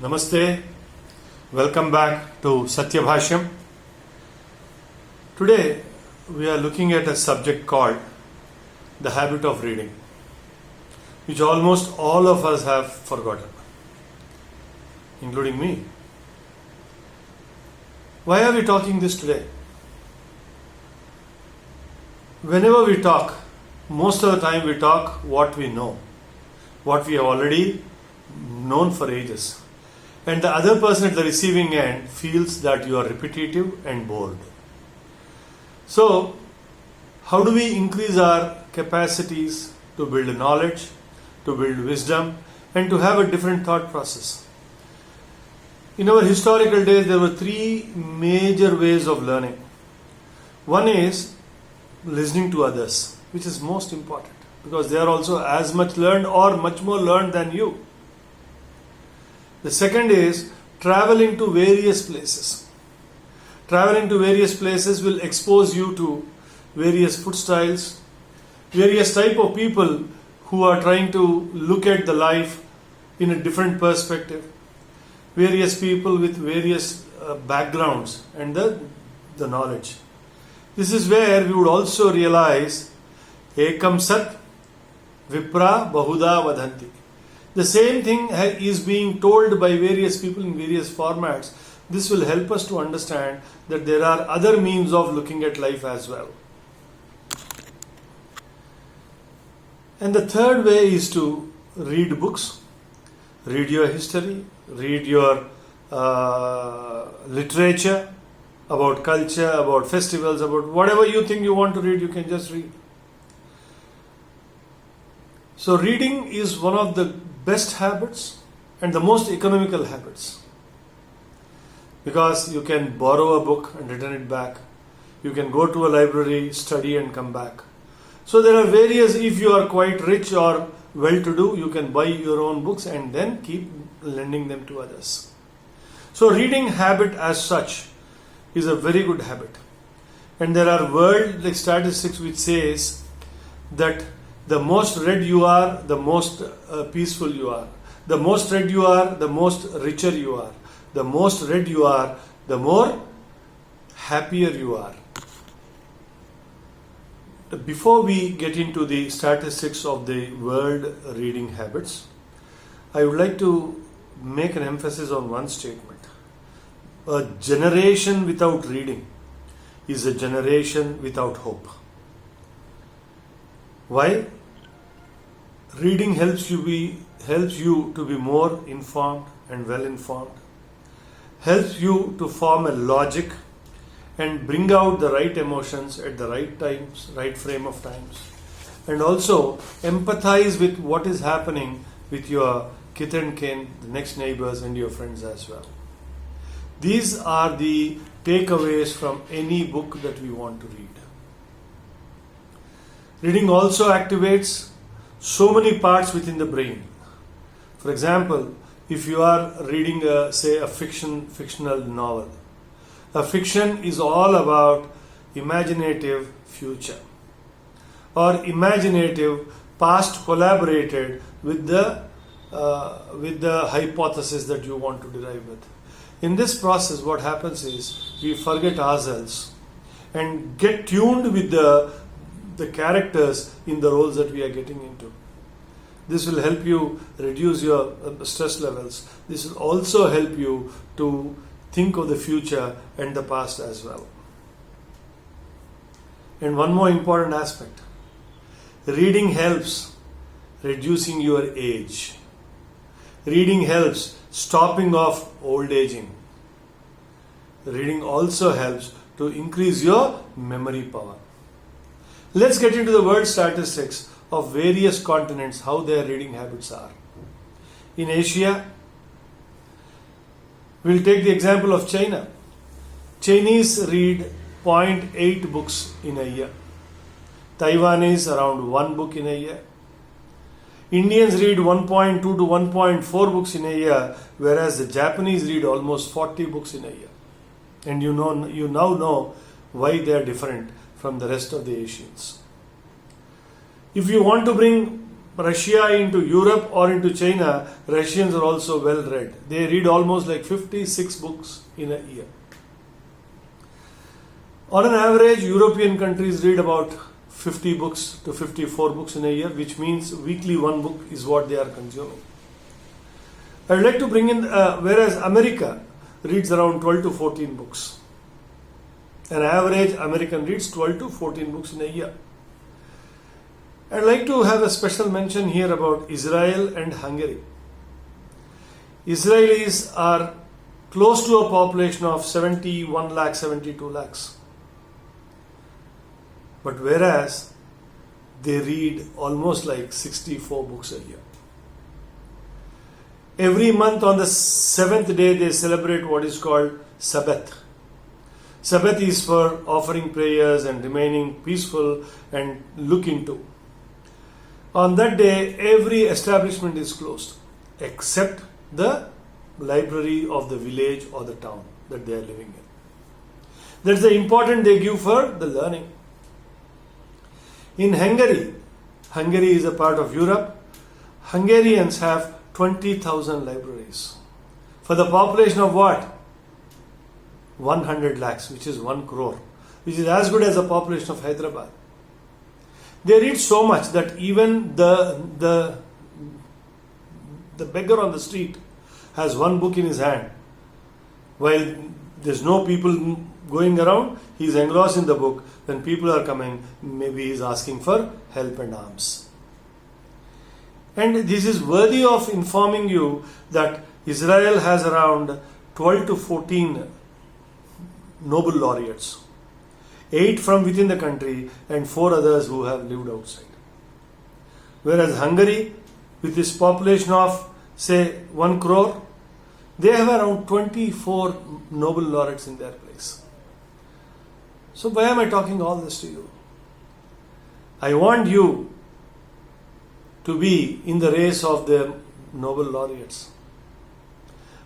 Namaste, welcome back to Satya Bhashyam. Today we are looking at a subject called the habit of reading, which almost all of us have forgotten, including me. Why are we talking this today? Whenever we talk, most of the time we talk what we know, what we have already known for ages. And the other person at the receiving end feels that you are repetitive and bored. So, how do we increase our capacities to build knowledge, to build wisdom, and to have a different thought process? In our historical days, there were three major ways of learning. One is listening to others, which is most important because they are also as much learned or much more learned than you. The second is traveling to various places. Traveling to various places will expose you to various food styles, various type of people who are trying to look at the life in a different perspective, various people with various backgrounds and the knowledge. This is where we would also realize Ekam Sat Vipra Bahuda Vadhanti. The same thing is being told by various people in various formats. This will help us to understand that there are other means of looking at life as well. And the third way is to read books, read your history, read your literature about culture, about festivals, about whatever you think you want to read, you can just read. So reading is one of the best habits and the most economical habits, because you can borrow a book and return it back. You can go to a library, study and come back. So there are various, if you are quite rich or well-to-do, you can buy your own books and then keep lending them to others. So reading habit as such is a very good habit. And there are world statistics which says that the most read you are, the most peaceful you are. The most read you are, the most richer you are. The most read you are, the more happier you are. Before we get into the statistics of the world reading habits, I would like to make an emphasis on one statement. A generation without reading is a generation without hope. Why? Reading helps you to be more informed and well informed, helps you to form a logic and bring out the right emotions at the right times, right frame of times, and also empathize with what is happening with your kith and kin, the next neighbors and your friends as well. These are the takeaways from any book that we want to read. Reading also activates so many parts within the brain. For example, if you are reading a fictional novel, a fiction is all about imaginative future or imaginative past collaborated with the hypothesis that you want to derive with. In this process, what happens is we forget ourselves and get tuned with the characters in the roles that we are getting into. This will help you reduce your stress levels. This will also help you to think of the future and the past as well. And one more important aspect. Reading helps reducing your age. Reading helps stopping off old aging. Reading also helps to increase your memory power. Let's get into the world statistics of various continents, how their reading habits are. In Asia, we'll take the example of China. Chinese read 0.8 books in a year. Taiwanese around 1 book in a year. Indians read 1.2 to 1.4 books in a year, whereas the Japanese read almost 40 books in a year. And you now know why they are different from the rest of the Asians. If you want to bring Russia into Europe or into China, Russians are also well read. They read almost like 56 books in a year. On an average, European countries read about 50 books to 54 books in a year, which means weekly one book is what they are consuming. I would like to bring in, whereas America reads around 12 to 14 books. An average American reads 12 to 14 books in a year. I'd like to have a special mention here about Israel and Hungary. Israelis are close to a population of 71 lakhs, 72 lakhs. But whereas they read almost like 64 books a year. Every month on the 7th day they celebrate what is called Sabbath. Sabbath is for offering prayers and remaining peaceful and look into. On that day, every establishment is closed except the library of the village or the town that they are living in. That's the importance they give for the learning. In Hungary, Hungary is a part of Europe, Hungarians have 20,000 libraries. For the population of what? 100 lakhs, which is 1 crore, which is as good as the population of Hyderabad. They read so much that even the beggar on the street has one book in his hand. While there's no people going around, he's engrossed in the book. When people are coming, maybe he's asking for help and alms. And this is worthy of informing you that Israel has around 12 to 14 Nobel laureates. 8 from within the country and 4 others who have lived outside. Whereas Hungary, with its population of say 1 crore, they have around 24 Nobel laureates in their place. So why am I talking all this to you? I want you to be in the race of the Nobel laureates.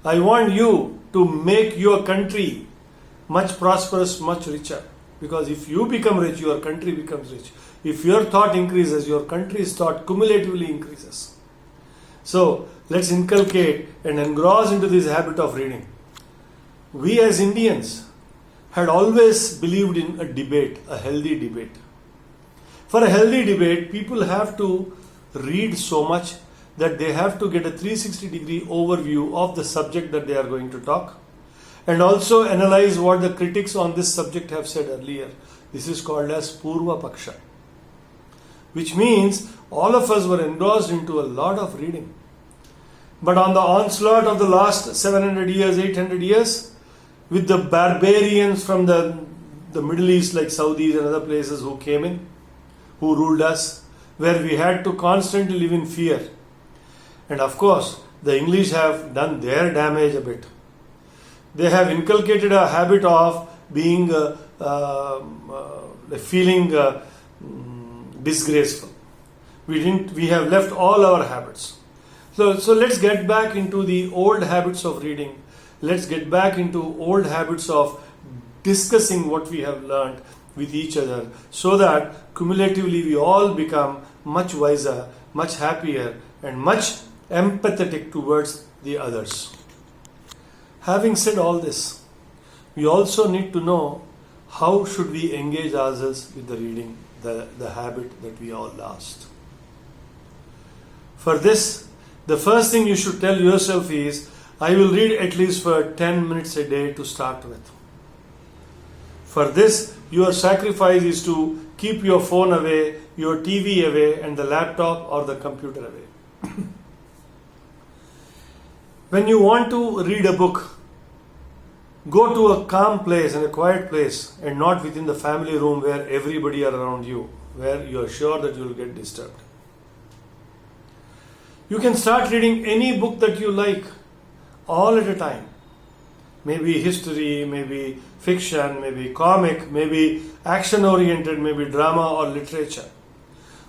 I want you to make your country much prosperous, much richer. Because if you become rich, your country becomes rich. If your thought increases, your country's thought cumulatively increases. So let's inculcate and engross into this habit of reading. We as Indians had always believed in a debate, a healthy debate. For a healthy debate, people have to read so much that they have to get a 360-degree overview of the subject that they are going to talk. And also analyze what the critics on this subject have said earlier. This is called as Purva Paksha. Which means all of us were engrossed into a lot of reading. But on the onslaught of the last 700 years, 800 years, with the barbarians from the Middle East like Saudis and other places who came in, who ruled us, where we had to constantly live in fear. And of course, the English have done their damage a bit. They have inculcated a habit of being feeling disgraceful. We have left all our habits. So let's get back into the old habits of reading. Let's get back into old habits of discussing what we have learned with each other, so that cumulatively we all become much wiser, much happier, and much empathetic towards the others. Having said all this, we also need to know how should we engage ourselves with the reading, the habit that we all lost. For this, the first thing you should tell yourself is, I will read at least for 10 minutes a day to start with. For this, your sacrifice is to keep your phone away, your TV away, and the laptop or the computer away. When you want to read a book, go to a calm place and a quiet place, and not within the family room where everybody are around you, where you are sure that you will get disturbed. You can start reading any book that you like, all at a time. Maybe history, maybe fiction, maybe comic, maybe action-oriented, maybe drama or literature.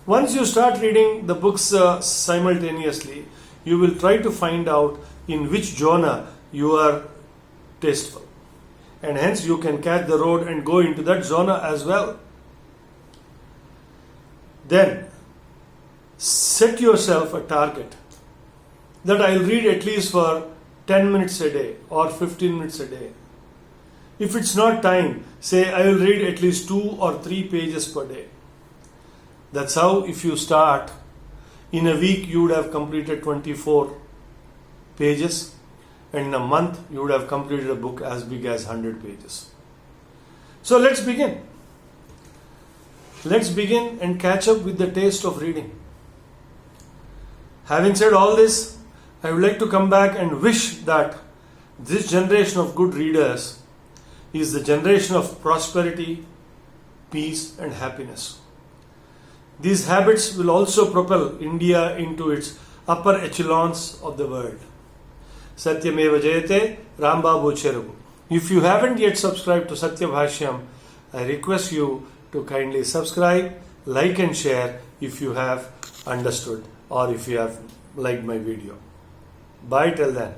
Once you start reading the books simultaneously, you will try to find out in which genre you are tasteful. And hence you can catch the road and go into that genre as well. Then, Set yourself a target that I'll read at least for 10 minutes a day or 15 minutes a day. If it's not time, say I will read at least 2 or 3 pages per day. That's how, if you start, in a week you would have completed 24 pages, and in a month you would have completed a book as big as 100 pages. So let's begin. Let's begin and catch up with the taste of reading. Having said all this, I would like to come back and wish that this generation of good readers is the generation of prosperity, peace and happiness. These habits will also propel India into its upper echelons of the world. Satyameva Jayate, Rambabu Cherugu. If you haven't yet subscribed to Satya Bhashyam, I request you to kindly subscribe, like and share if you have understood or if you have liked my video. Bye till then.